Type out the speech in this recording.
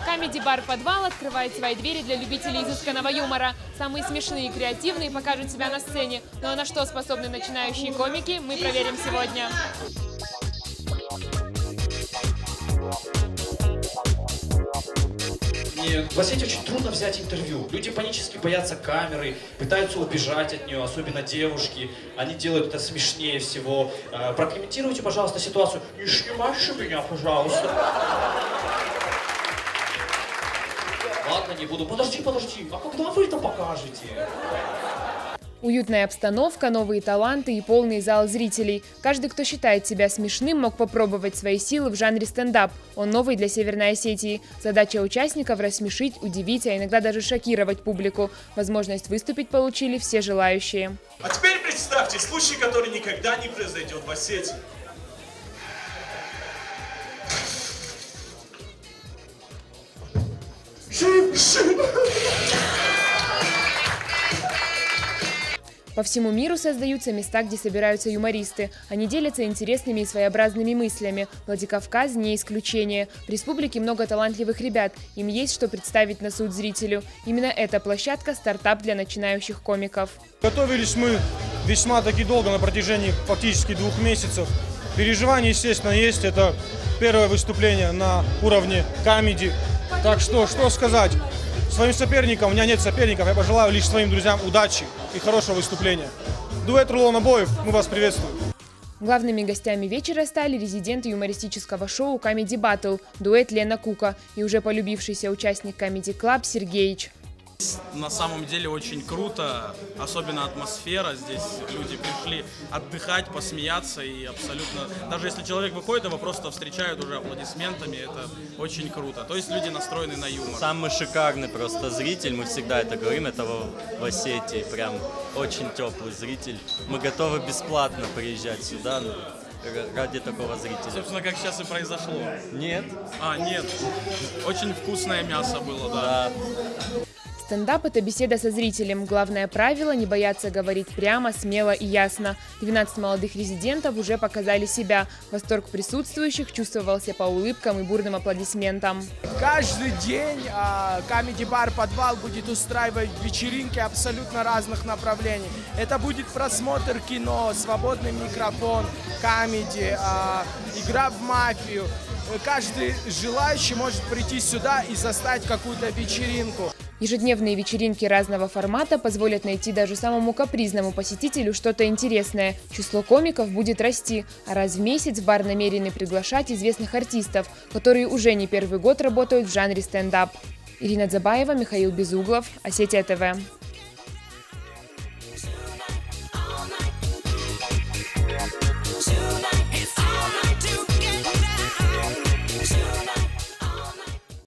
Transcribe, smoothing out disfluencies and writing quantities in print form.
Камеди-бар «Подвал» открывает свои двери для любителей изысканного юмора. Самые смешные и креативные покажут себя на сцене. Ну а на что способны начинающие комики, мы проверим сегодня. В Осетии очень трудно взять интервью. Люди панически боятся камеры, пытаются убежать от нее, особенно девушки. Они делают это смешнее всего. Прокомментируйте, пожалуйста, ситуацию. Не снимайте меня, пожалуйста. Ладно, не буду. Подожди. А когда вы это покажете? Уютная обстановка, новые таланты и полный зал зрителей. Каждый, кто считает себя смешным, мог попробовать свои силы в жанре стендап. Он новый для Северной Осетии. Задача участников – рассмешить, удивить, а иногда даже шокировать публику. Возможность выступить получили все желающие. А теперь представьте случай, который никогда не произойдет в Осетии. По всему миру создаются места, где собираются юмористы. Они делятся интересными и своеобразными мыслями. Владикавказ не исключение. В республике много талантливых ребят. Им есть что представить на суд зрителю. Именно эта площадка – стартап для начинающих комиков. Готовились мы весьма-таки долго, на протяжении фактически 2 месяцев. Переживания, естественно, есть. Это первое выступление на уровне комедий. Так что сказать? Своим соперникам, у меня нет соперников, я пожелаю лишь своим друзьям удачи и хорошего выступления. Дуэт Рулон Обоев, мы вас приветствуем. Главными гостями вечера стали резиденты юмористического шоу Comedy Battle, дуэт Лена Кука и уже полюбившийся участник Comedy Club Сергеич. На самом деле очень круто, особенно атмосфера. Здесь люди пришли отдыхать, посмеяться и абсолютно... Даже если человек выходит, его просто встречают уже аплодисментами, это очень круто. То есть люди настроены на юмор. Самый шикарный просто зритель, мы всегда это говорим, это в Осетии. Прям очень теплый зритель. Мы готовы бесплатно приезжать сюда ради такого зрителя. Собственно, как сейчас и произошло. Нет. Нет. Очень вкусное мясо было, да. Стендап – это беседа со зрителем. Главное правило – не бояться говорить прямо, смело и ясно. 12 молодых резидентов уже показали себя. Восторг присутствующих чувствовался по улыбкам и бурным аплодисментам. Каждый день Камеди-бар «Подвал» будет устраивать вечеринки абсолютно разных направлений. Это будет просмотр кино, свободный микрофон, комедий, игра в мафию. Каждый желающий может прийти сюда и застать какую-то вечеринку. Ежедневные вечеринки разного формата позволят найти даже самому капризному посетителю что-то интересное. Число комиков будет расти, а раз в месяц в бар намерены приглашать известных артистов, которые уже не первый год работают в жанре стендап. Ирина Дзабаева, Михаил Безуглов, Осетия ТВ.